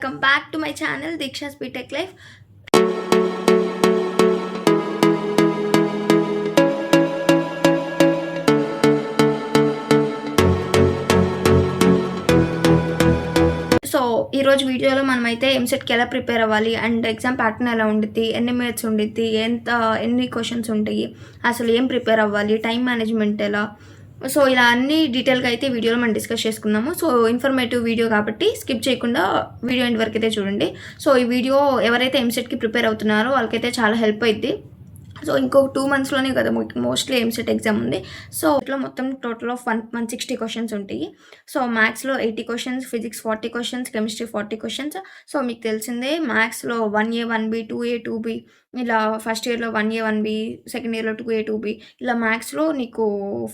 Come back to my channel Diksha's BTech Life. So ఈరోజు వీడియోలో మనమైతే ఎంసెట్‌కి ఎలా ప్రిపేర్ అవ్వాలి అండ్ ఎగ్జామ్ ప్యాటర్న్ ఎలా ఉండిద్ది, ఎన్ని మినిట్స్ ఉండిద్ది, ఎన్ని క్వెషన్స్ ఉంటాయి, అసలు ఏం ప్రిపేర్ అవ్వాలి, టైమ్ మేనేజ్మెంట్ ఎలా, సో ఇలా అన్నీ డీటెయిల్‌గా అయితే వీడియోలో మనం డిస్కస్ చేసుకుందాము. సో ఇన్ఫర్మేటివ్ వీడియో కాబట్టి స్కిప్ చేయకుండా వీడియో ఎండ్ వరకు అయితే చూడండి. సో ఈ వీడియో ఎవరైతే ఎంసెట్‌కి ప్రిపేర్ అవుతున్నారో వాళ్ళకైతే చాలా హెల్ప్ అయిద్ది. సో ఇంకొక 2 మంత్స్‌లోనే కదా మోస్ట్‌లీ ఎంసెట్ ఎగ్జామ్ ఉంది. సో ఇట్లా మొత్తం టోటల్ ఆఫ్ 160 క్వెషన్స్ ఉంటాయి. సో మ్యాథ్స్‌లో 80 questions, physics 40 questions, chemistry 40 questions. So మీకు తెలిసిందే మ్యాథ్స్‌లో 1A, 1B, 2A, 2B ఇలా ఫస్ట్ ఇయర్‌లో 1A, 1B, సెకండ్ ఇయర్‌లో 2A, 2B ఇలా మ్యాథ్స్‌లో నీకు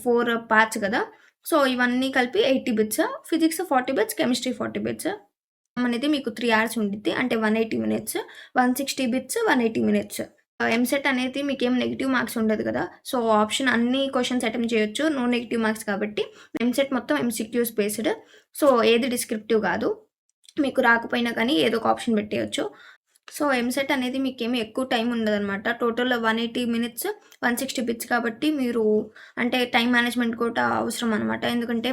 4 పార్ట్స్ కదా! సో ఇవన్నీ కలిపి 80 bits. Physics 40 bits, chemistry 40 bits. అనేది మీకు 3 అవర్స్ ఉండిద్ది. అంటే 180 మినిట్స్. 160 bits, 180 minutes. ఎంసెట్ అనేది మీకేం నెగెటివ్ మార్క్స్ ఉండదు కదా! సో, ఆప్షన్ అన్ని క్వెషన్స్ అటెంప్ట్ చేయొచ్చు. నో నెగెటివ్ మార్క్స్ కాబట్టి ఎంసెట్ మొత్తం ఎంసీక్యూస్ బేస్డ్. సో, ఏది డిస్క్రిప్టివ్ కాదు. మీకు రాకపోయినా కానీ ఏదో ఒక ఆప్షన్ పెట్టేయొచ్చు. సో, ఎంసెట్ అనేది మీకేమి ఎక్కువ టైం ఉండదనమాట. టోటల్ 180 మినిట్స్, 160 బిట్స్ కాబట్టి మీరు అంటే టైమ్ మేనేజ్‌మెంట్ కూడా అవసరం అనమాట. ఎందుకంటే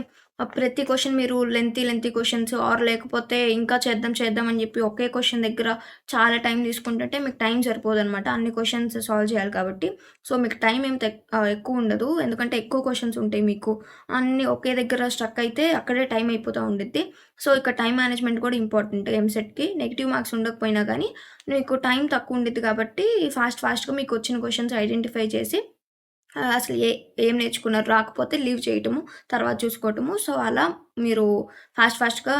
ప్రతి క్వెషన్ మీరు లెంతీ క్వెషన్స్ లేకపోతే ఇంకా చేద్దాం అని చెప్పి ఒకే క్వెషన్ దగ్గర చాలా టైం తీసుకుంటుంటే మీకు టైం సరిపోదనమాట. అన్ని క్వెషన్స్ సాల్వ్ చేయాలి కాబట్టి. సో, మీకు టైం ఏం ఎక్కువ ఉండదు. ఎందుకంటే ఎక్కువ క్వెషన్స్ ఉంటాయి మీకు. అన్నీ ఒకే దగ్గర స్ట్రక్ అయితే అక్కడే టైం అయిపోతా ఉండిద్ది. సో, ఇక్కడ టైమ్ మేనేజ్‌మెంట్ కూడా ఇంపార్టెంట్ ఎంసెట్‌కి. నెగెటివ్ మార్క్స్ ఉండకపోయినా గానీ మీకు టైం తక్కువ ఉండిద్ది కాబట్టి ఫాస్ట్‌గా మీకొచ్చిన క్వెషన్స్ ఐడెంటిఫై చేసి అసలు ఏం నేర్చుకున్నారు, రాకపోతే లీవ్ చేయటము, తర్వాత చూసుకోవటము. సో, అలా మీరు ఫాస్ట్‌గా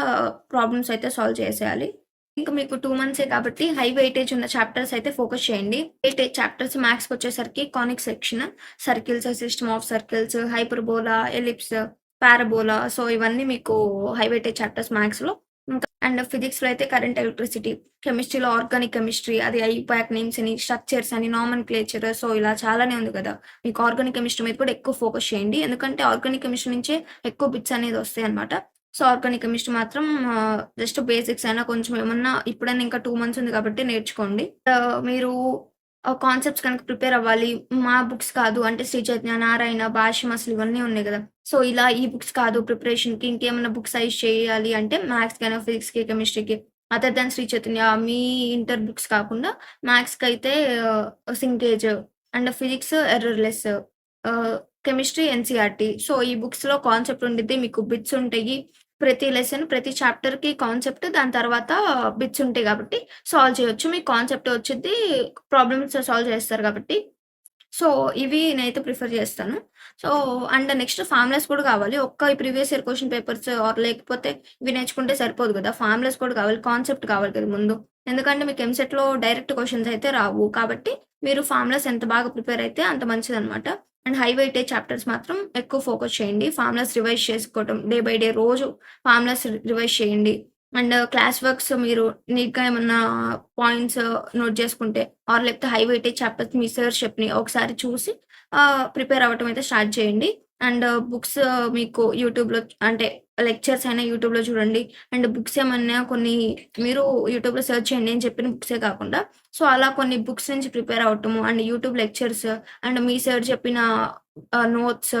ప్రాబ్లమ్స్ అయితే సాల్వ్ చేసేయాలి. ఇంక మీకు 2 మంత్సే కాబట్టి హై వెయిటేజ్ ఉన్న చాప్టర్స్ అయితే ఫోకస్ చేయండి. వెయిటేజ్ చాప్టర్స్ మ్యాథ్స్‌కొచ్చేసరికి conic section, circles, system of circles, hyperbola, ellipse, parabola so, ఇవన్నీ మీకు హై వెయిటేజ్ చాప్టర్స్ మ్యాథ్స్‌లో. ఇంకా అండ్ ఫిజిక్స్‌లో అయితే కరెంట్ ఎలక్ట్రిసిటీ, కెమిస్ట్రీలో ఆర్గానిక్ కెమిస్ట్రీ, అది ఐపాక్ నేమ్స్ అని, స్ట్రక్చర్స్ అని, నామెన్‌క్లేచర్ సో, ఇలా చాలానే ఉంది కదా! మీకు ఆర్గానిక్ కెమిస్ట్రీ మీద కూడా ఎక్కువ ఫోకస్ చేయండి. ఎందుకంటే ఆర్గానిక్ కెమిస్ట్రీ నుంచే ఎక్కువ బిట్స్ అనేది వస్తాయన్నమాట. సో, ఆర్గానిక్ కెమిస్ట్రీ మాత్రం జస్ట్ బేసిక్స్ అయినా కొంచెం ఏమన్నా ఇప్పుడైనా ఇంకా 2 మంత్స్ ఉంది కాబట్టి నేర్చుకోండి. మీరు కాన్సెప్ట్స్ కనుక ప్రిపేర్ అవ్వాలి. మా బుక్స్ కాదు అంటే శ్రీ చైతన్య, నారాయణ, భాష్యం అసలు ఇవన్నీ ఉన్నాయి గదా! సో, ఇలా ఈ బుక్స్ కాదు ప్రిపరేషన్‌కి ఇంకేమన్నా బుక్స్ సజెస్ట్ చేయాలి అంటే మ్యాథ్స్‌కైనా, ఫిజిక్స్‌కి, కెమిస్ట్రీకి అదర్ దాన్ శ్రీ చైతన్య మీ ఇంటర్ బుక్స్ కాకుండా మ్యాథ్స్‌కైతే సింకేజ్ అండ్ ఫిజిక్స్ ఎర్రర్‌లెస్ ఆహ్, కెమిస్ట్రీ ఎన్‌సీఈఆర్‌టీ. సో, ఈ బుక్స్‌లో కాన్సెప్ట్ ఉండిద్ది. మీకు బిట్స్ ఉంటాయి. ప్రతి లెసన్, ప్రతి చాప్టర్‌కి కాన్సెప్ట్ దాని తర్వాత బిట్స్ ఉంటాయి గాబట్టి సాల్వ్ చేయొచ్చు. మీకు కాన్సెప్ట్ వచ్చిద్ది. ప్రాబ్లమ్స్ సాల్వ్ చేస్తారు గాబట్టి. సో, ఇవి నేనైతే ప్రిఫర్ చేస్తాను. సో, అండ్ నెక్స్ట్ ఫార్ములాస్ కూడా కావాలి. ఒక్క ఈ ప్రీవియస్ ఇయర్ క్వెషన్ పేపర్స్ లేకపోతే ఇవి నేర్చుకుంటే సరిపోదు గదా! ఫార్ములాస్ కూడా కావాలి. కాన్సెప్ట్ కావాలి కదా ముందు. ఎందుకంటే మీకు ఎంసెట్‌లో డైరెక్ట్ క్వెషన్స్ అయితే రావు. కాబట్టి మీరు ఫార్ములాస్ ఎంత బాగా ప్రిపేర్ అయితే అంత మంచిదనమాట. అండ్ హై వెయిటేజ్ చాప్టర్స్ మాత్రం ఎక్కువ ఫోకస్ చేయండి. ఫార్ములాస్ రివైజ్ చేసుకోవటం డే బై డే రోజు ఫార్ములాస్ రివైజ్ చేయండి. అండ్ క్లాస్ వర్క్స్ మీరు నీట్‌గా ఏమన్నా పాయింట్స్ నోట్ చేసుకుంటే లేకపోతే హై వెయిటేజ్ చాప్టర్స్ మీ సార్ చెప్పినయి ఒకసారి చూసి ప్రిపేర్ అవ్వటం అయితే స్టార్ట్ చేయండి. అండ్ బుక్స్ మీకు యూట్యూబ్‌లో అంటే లెక్చర్స్ అయినా యూట్యూబ్‌లో చూడండి. అండ్ బుక్స్ ఏమన్నా కొన్ని మీరు యూట్యూబ్‌లో సెర్చ్ చేయండి. నేను చెప్పిన బుక్సే కాకుండా. సో, అలా కొన్ని బుక్స్ నుంచి ప్రిపేర్ అవ్వటము అండ్ యూట్యూబ్ లెక్చర్స్ అండ్ మీ సార్ చెప్పిన నోట్స్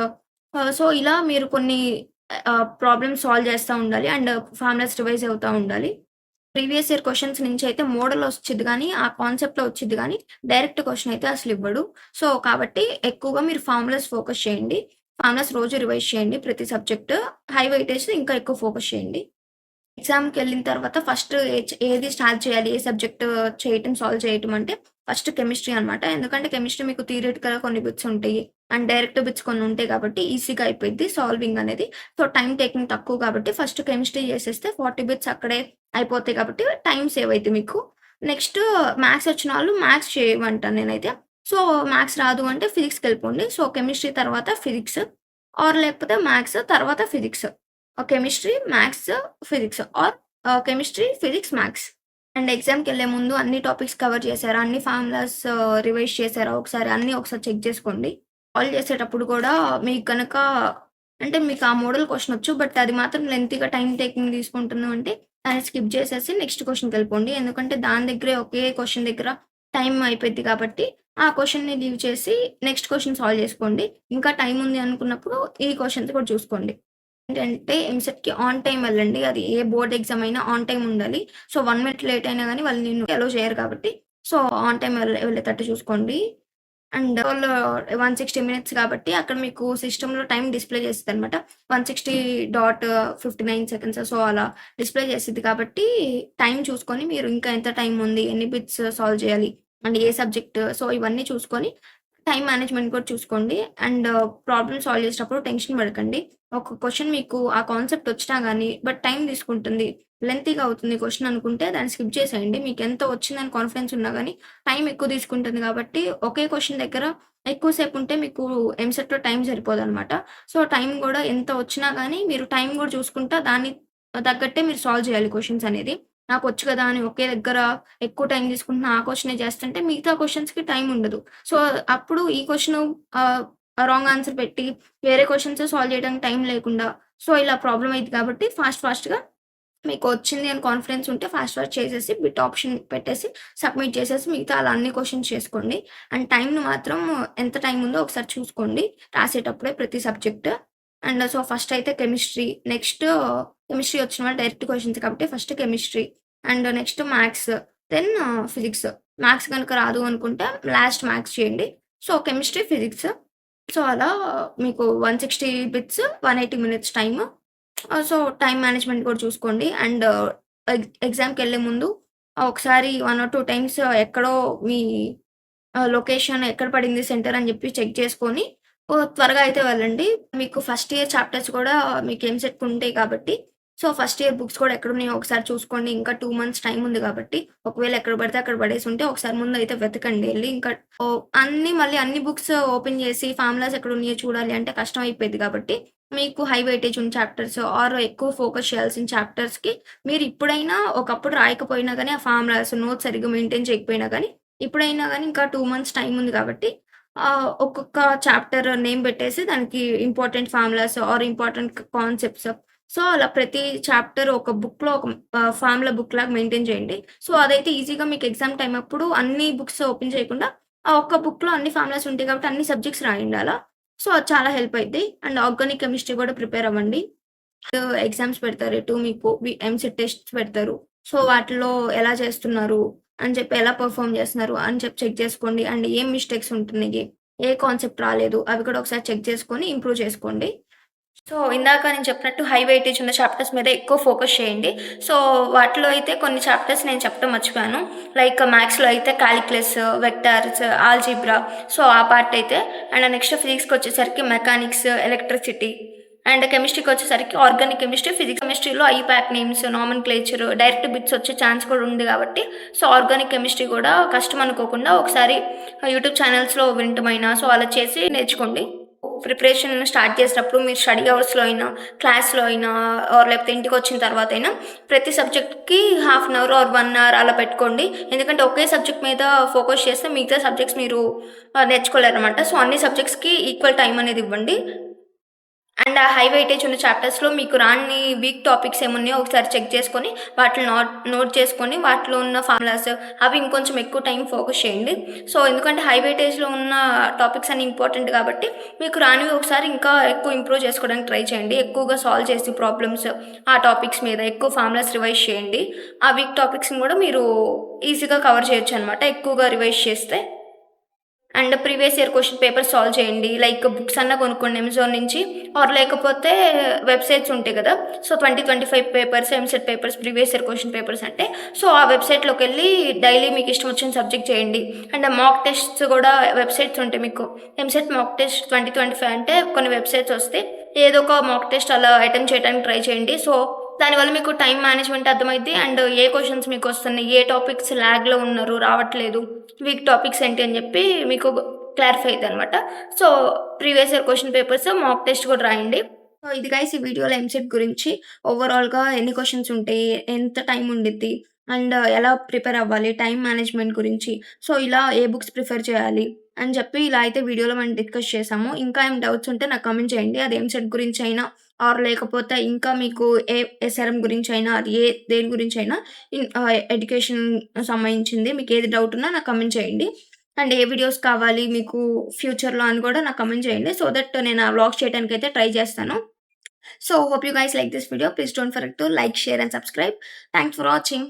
సో, ఇలా మీరు కొన్ని ప్రాబ్లమ్స్ సాల్వ్ చేస్తా ఉండాలి. అండ్ ఫార్ములాస్ రివైజ్ అవుతా ఉండాలి. ప్రీవియస్ ఇయర్ క్వెషన్స్ నుంచయితే మోడల్ ఒచ్చిద్ది గానీ, ఆ కాన్సెప్ట్‌లో ఒచ్చిద్ది గానీ, డైరెక్ట్ క్వెషన్ అయితే అసలివ్వడు. సో, కాబట్టి ఎక్కువగా మీరు ఫార్ములాస్ ఫోకస్ చేయండి. ఫార్ములాస్ రోజు రివైజ్ చేయండి ప్రతి సబ్జెక్ట్. హై వెయిటేజ్ ఇంకా ఎక్కువ ఫోకస్ చేయండి. ఎగ్జామ్‌కెళ్ళిన తర్వాత ఫస్ట్ ఏది స్టార్ట్ చేయాలి? ఏ సబ్జెక్ట్ చేయటం, సాల్వ్ చేయటం అంటే ఫస్ట్ కెమిస్ట్రీ అనమాట. ఎందుకంటే కెమిస్ట్రీ మీకు థియరిటికల్‌గా కొన్ని బిట్స్ ఉంటాయి. అండ్ డైరెక్ట్ బిట్స్ కొన్ని ఉంటాయి కాబట్టి ఈజీగా అయిపోద్ది సాల్వింగ్ అనేది. సో, టైమ్ టేకింగ్ తక్కువ కాబట్టి ఫస్ట్ కెమిస్ట్రీ చేసేస్తే 40 బిట్స్ అక్కడే అయిపోతాయి కాబట్టి టైమ్ సేవ్ అయిద్ది మీకు. నెక్స్ట్ మ్యాథ్స్ వచ్చినోళ్ళు మ్యాథ్స్ చేయమంటాను నేనైతే. సో, మ్యాథ్స్ రాదు అంటే ఫిజిక్స్‌కెళ్ళిపోండి. సో, కెమిస్ట్రీ తర్వాత ఫిజిక్స్ లేకపోతే మ్యాథ్స్ తర్వాత physics. Chemistry, maths, physics chemistry, physics, maths. And ఎగ్జామ్‌కెళ్ళే ముందు అన్ని టాపిక్స్ కవర్ చేశారా? అన్ని ఫార్ములాస్ రివైజ్ చేశారా? ఒకసారి చెక్ చేసుకోండి. సాల్వ్ చేసేటప్పుడు కూడా మీకు గనక అంటే మీకు ఆ మోడల్ క్వెషన్ వచ్చు. బట్ అది మాత్రం లెంతీగా టైమ్ టేకింగ్ తీసుకుంటుంది అంటే దాన్ని స్కిప్ చేసేసి నెక్స్ట్ క్వెషన్‌కెళ్ళిపోండి. ఎందుకంటే దాని దగ్గరే ఒకే క్వెషన్ దగ్గర టైం అయిపోద్ది కాబట్టి, ఆ క్వెషన్‌ని లీవ్ చేసి నెక్స్ట్ క్వెషన్ సాల్వ్ చేసుకోండి. ఇంకా టైం ఉంది అనుకున్నప్పుడు ఈ క్వెషన్స్ కూడా చూసుకోండి. ఏంటంటే ఎంసెట్‌కి ఆన్ టైమ్ వెళ్ళండి. అది ఏ బోర్డ్ ఎగ్జామ్ అయినా ఆన్ టైమ్ ఉండాలి. సో, 1 మినిట్ లేట్ అయినా గాని వాళ్ళు నిన్ను అలో చేయరు కాబట్టి, సో, ఆన్ టైమ్ వెళ్ళేటట్టు చూసుకోండి. అండ్ వాళ్ళు 160 మినిట్స్ కాబట్టి అక్కడ మీకు సిస్టమ్‌లో టైమ్ డిస్‌ప్లే చేస్తదనమాట. 160.59 సెకండ్స్ సో, అలా డిస్‌ప్లే చేసిద్ది కాబట్టి టైమ్ చూసుకొని మీరు ఇంకా ఎంత టైమ్ ఉంది, ఎన్ని బిట్స్ సాల్వ్ చేయాలి, అండ్ ఏ సబ్జెక్ట్ సో, ఇవన్నీ చూసుకొని టైమ్ మేనేజ్‌మెంట్ కూడా చూసుకోండి. అండ్ ప్రాబ్లమ్ సాల్వ్ చేసేటప్పుడు టెన్షన్ పడకండి. ఒక క్వెషన్ మీకు ఆ కాన్సెప్ట్ వచ్చినా గాని బట్ టైమ్ తీసుకుంటుంది. లెంతీగా అవుతుంది క్వెషన్ అనుకుంటే దాన్ని స్కిప్ చేసేయండి. మీకెంత వచ్చిందని కాన్ఫిడెన్స్ ఉన్నా గాని టైమ్ ఎక్కువ తీసుకుంటుంది కాబట్టి ఒకే క్వెషన్ దగ్గర ఎక్కువ సేపు ఉంటే మీకు ఎంసెట్‌లో టైమ్ సరిపోదనమాట. సో, టైమ్ గూడా ఎంత వచ్చినా గాని మీరు టైమ్ గూడా చూసుకుంటా దాన్ని తగ్గట్టే మీరు సాల్వ్ చేయాలి క్వెషన్స్ అనేది. నాకొచ్చు కదా! అని ఒకే దగ్గర ఎక్కువ టైమ్ తీసుకుంటున్న ఆ క్వెషనే చేస్తుంటే మిగతా క్వెషన్స్‌కి టైమ్ ఉండదు. సో, అప్పుడు ఈ క్వెషను ఆహ్, రాంగ్ ఆన్సర్ పెట్టి వేరే క్వెషన్స్ సాల్వ్ చేయడానికి టైం లేకుండా సో, ఇలా ప్రాబ్లమ్ అయిద్ది కాబట్టి ఫాస్ట్‌గా మీకొచ్చింది అని కాన్ఫిడెన్స్ ఉంటే ఫాస్ట్ చేసేసి బిట్ ఆప్షన్ పెట్టేసి సబ్మిట్ చేసేసి మిగతా అలా అన్ని క్వెషన్స్ చేసుకోండి. అండ్ టైమ్‌ని మాత్రం ఎంత టైమ్ ఉందో ఒకసారి చూసుకోండి రాసేటప్పుడే ప్రతి సబ్జెక్ట్. అండ్ సో, ఫస్ట్ అయితే కెమిస్ట్రీ, నెక్స్ట్ కెమిస్ట్రీ వచ్చిన వాళ్ళు డైరెక్ట్ క్వెషన్స్ కాబట్టి first chemistry and next maths, then physics. Maths గనుక రాదు అనుకుంటే లాస్ట్ మ్యాథ్స్ చేయండి. So, chemistry, physics. సో, అలా మీకు 160 bits, 180 minutes time. So, time management కూడా చూసుకోండి. అండ్ ఎగ్జామ్‌కెళ్ళే ముందు ఒకసారి 1 ఆర్ 2 టైమ్స్ ఎక్కడో మీ లొకేషన్ ఎక్కడ పడింది సెంటర్ అని జెప్పి చెక్ చేసుకొని త్వరగా అయితే వెళ్ళండి. మీకు ఫస్ట్ ఇయర్ చాప్టర్స్ కూడా మీకు ఎంసెట్‌కి ఉంటాయి కాబట్టి, సో, ఫస్ట్ ఇయర్ బుక్స్ కూడా ఎక్కడున్నాయో ఒకసారి చూసుకోండి. ఇంకా 2 మంత్స్ టైమ్ ఉంది కాబట్టి, ఒకవేళ ఎక్కడ పడితే అక్కడ పడేసుంటే ఒకసారి ముందయితే వెతకండి ఎళ్లి. ఇంకా అన్ని బుక్స్ ఓపెన్ చేసి ఫార్ములాస్ ఎక్కడున్నాయో చూడాలి అంటే కష్టం అయిపోయిద్ది కాబట్టి, మీకు హై వెయిటేజ్ ఉన్న చాప్టర్స్ ఆర్ ఎక్కువ ఫోకస్ చేయాల్సిన చాప్టర్స్‌కి మీరిప్పుడైనా ఒకప్పుడు రాయకపోయినా గాని, ఆ ఫార్ములాస్, నోట్స్ సరిగ్గా మెయింటైన్ చేయకపోయినా గాని, ఇప్పుడైనా గాని ఇంకా 2 మంత్స్ టైమ్ ఉంది కాబట్టి ఒక్కొక్క చాప్టర్ నేమ్ పెట్టేసి దానికి important formulas or important concepts so, అలా ప్రతి చాప్టర్ ఒక బుక్‌లో ఒక ఫార్ములా బుక్‌లాగా మెయింటైన్ చేయండి. సో, అదైతే ఈజీగా మీకు ఎగ్జామ్ టైమ్ అప్పుడు అన్ని బుక్స్ ఓపెన్ చేయకుండా, ఆ ఒక్క బుక్‌లో అన్ని ఫార్ములాస్ ఉంటాయి కాబట్టి అన్ని సబ్జెక్ట్స్ రాయండి అలా. సో, అది చాలా హెల్ప్ అయిద్ది. అండ్ ఆర్గానిక్ కెమిస్ట్రీ కూడా ప్రిపేర్ అవ్వండి. ఎగ్జామ్స్ పెడతారు. ఎటు మీకు ఎంసెట్ టెస్ట్స్ పెడతారు. సో, వాటిలో ఎలా చేస్తున్నారు అని చెప్పి, ఎలా పెర్ఫార్మ్ చేస్తున్నారు అని చెప్పి చెక్ చేసుకోండి. అండ్ ఏం మిస్టేక్స్ ఉంటున్నాయి, ఏ కాన్సెప్ట్ రాలేదు అవి కూడా ఒకసారి చెక్ చేసుకొని ఇంప్రూవ్ చేసుకోండి. సో, ఇందాక నేను చెప్పినట్టు హై వెయిటేజ్ ఉన్న చాప్టర్స్ మీద ఎక్కువ ఫోకస్ చేయండి. సో, వాటిలో అయితే కొన్ని చాప్టర్స్ నేను చెప్పడం మర్చిపోయాను. లైక్ మ్యాథ్స్‌లో అయితే కాలిక్యులస్, వెక్టార్స్, ఆల్జీబ్రా సో, ఆ పార్ట్ అయితే అండ్ నెక్స్ట్ ఫిజిక్స్‌కొచ్చేసరికి మెకానిక్స్, ఎలక్ట్రిసిటీ అండ్ కెమిస్ట్రీకొచ్చేసరికి ఆర్గానిక్ కెమిస్ట్రీ, ఫిజిక్స్ కెమిస్ట్రీలో IUPAC names, nomenclature direct bits వచ్చే ఛాన్స్ కూడా ఉంది కాబట్టి, సో, ఆర్గానిక్ కెమిస్ట్రీ కూడా కష్టం అనుకోకుండా ఒకసారి యూట్యూబ్ ఛానల్స్‌లో వినటమైనా సో, అలా చేసి నేర్చుకోండి. ప్రిపరేషన్ స్టార్ట్ చేసేటప్పుడు మీరు స్టడీ అవర్స్‌లో అయినా, క్లాస్‌లో అయినా ఆర్ లేకపోతే ఇంటికొచ్చిన తర్వాతైనా ప్రతి సబ్జెక్ట్‌కి half an hour or 1 hour అలా పెట్టుకోండి. ఎందుకంటే ఒకే సబ్జెక్ట్ మీద ఫోకస్ చేస్తే మిగతా సబ్జెక్ట్స్ మీరు నేర్చుకోలేరనమాట. సో, అన్ని సబ్జెక్ట్స్‌కి ఈక్వల్ టైమ్ అనేది ఇవ్వండి. అండ్ ఆ హై వెయిటేజ్ ఉన్న చాప్టర్స్‌లో మీకు రాని వీక్ టాపిక్స్ ఏమున్నాయో ఒకసారి చెక్ చేసుకొని, వాటిని నోట్ చేసుకొని, వాటిలో ఉన్న ఫార్ములాస్ అవి ఇంకొంచెం ఎక్కువ టైం ఫోకస్ చేయండి. సో, ఎందుకంటే హై వెయిటేజ్‌లో ఉన్న టాపిక్స్ అన్నీ ఇంపార్టెంట్ కాబట్టి, మీకు రానివి ఒకసారి ఇంకా ఎక్కువ ఇంప్రూవ్ చేసుకోవడానికి ట్రై చేయండి. ఎక్కువగా సాల్వ్ చేసి ప్రాబ్లమ్స్ ఆ టాపిక్స్ మీద ఎక్కువ ఫార్ములాస్ రివైజ్ చేయండి. ఆ వీక్ టాపిక్స్‌ని కూడా మీరు ఈజీగా కవర్ చేయొచ్చనమాట ఎక్కువగా రివైజ్ చేస్తే. And previous year question papers solve చేయండి. లైక్ బుక్స్ అన్నా కొనుక్కోండి అమెజాన్ నుంచి ఆర్ లేకపోతే వెబ్‌సైట్స్ ఉంటాయి కదా! So, 2025 papers, EAMCET papers, previous year question papers అంటే సో, ఆ వెబ్‌సైట్‌లోకెళ్ళి డైలీ మీకు ఇష్టం వచ్చిన సబ్జెక్ట్ చేయండి. అండ్ మాక్ టెస్ట్స్ కూడా వెబ్‌సైట్స్ ఉంటాయి మీకు. ఎంసెట్ మాక్ టెస్ట్ 2025 అంటే కొన్ని వెబ్‌సైట్స్ వస్తాయి. ఏదో ఒక మాక్ టెస్ట్ అలా అటెంప్ట్ చేయడానికి ట్రై చేయండి. సో, దానివల్ల మీకు టైమ్ మేనేజ్‌మెంట్ అర్థమైద్ది. అండ్ ఏ క్వెషన్స్ మీకొస్తున్నాయి, ఏ టాపిక్స్ ల్యాగ్‌లో ఉన్నారు, రావట్లేదు, వీక్ టాపిక్స్ ఏంటి అని చెప్పి మీకు క్లారిఫై అయిద్దనమాట. So, previous year question papers, mock test కూడా రాయండి. సో, ఇది గైస్ ఈ వీడియోలో ఎంసెట్ గురించి ఓవరాల్‌గా ఎన్ని క్వెషన్స్ ఉంటాయి, ఎంత టైమ్ ఉండిద్ది, అండ్ ఎలా ప్రిపేర్ అవ్వాలి, టైమ్ మేనేజ్‌మెంట్ గురించి, సో, ఇలా ఏ బుక్స్ ప్రిఫర్ చేయాలి అని చెప్పి ఇలా అయితే వీడియోలో మనం డిస్కస్ చేసాము. ఇంకా ఏం డౌట్స్ ఉంటే నాకు కామెంట్ చేయండి. అది ఎంసెట్ గురించైనా, ఆర్ లేకపోతే ఇంకా మీకు ఎస్ఆర్ఎం గురించైనా, అది దేని గురించైనా ఎడ్యుకేషన్ సంబంధించింది మీకేది డౌట్ ఉన్నా నాకు కమెంట్ చేయండి. అండ్ ఏ వీడియోస్ కావాలి మీకు ఫ్యూచర్‌లో అని కూడా నాకు కమెంట్ చేయండి. సో దట్ నేను ఆ వ్లాగ్స్ చేయడానికైతే ట్రై చేస్తాను. So hope you guys like this video. Please don't forget to like, share and subscribe. Thanks for watching.